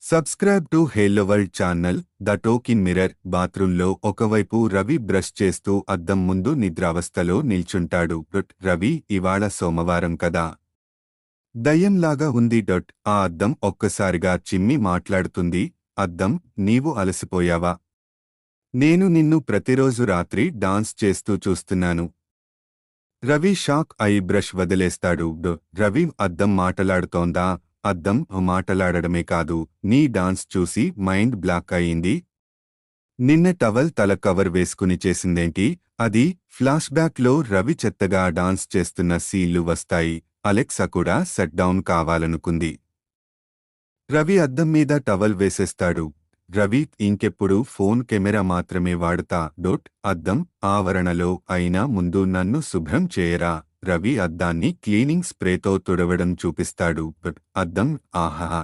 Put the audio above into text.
Subscribe to hello world channel. The talking mirror. బాత్రూంలో ఒకవైపు Ravi brush చేస్తూ అద్దం ముందు నిద్రావస్థలో నిల్చుంటాడు. రవి, ఇవాళ సోమవారం కదా, దయ్యంలాగా ఉంది. ఆ అద్దం ఒక్కసారిగా చిమ్మి మాట్లాడుతుంది. అద్దం, నీవు అలసిపోయావా? నేను నిన్ను ప్రతిరోజు రాత్రి డాన్స్ చేస్తూ చూస్తున్నాను. రవి షాక్ అయి బ్రష్ వదిలేస్తాడు. రవి, అద్దం మాటలాడుతోందా? అద్దం, మాటలాడడమే కాదు, నీ డాన్స్ చూసి మైండ్ బ్లాక్ అయింది. నిన్న టవల్ తల కవర్ వేసుకుని చేసిందేంటి? అది ఫ్లాష్ బ్యాక్ లో రవి చెత్తగా డాన్స్ చేస్తున్న సీన్లు వస్తాయి. అలెక్సా కూడా సెట్ డౌన్ కావాలనుకుంది. రవి అద్దం మీద టవల్ వేసేస్తాడు. రవి, ఇంకెప్పుడు ఫోన్ కెమెరా మాత్రమే వాడతా. అద్దం, ఆవరణలో అయినా ముందు నన్ను శుభ్రం చేయరా. రవి అద్దాన్ని క్లీనింగ్ స్ప్రేతో తుడవడం చూపిస్తాడు. అద్దం, ఆహా,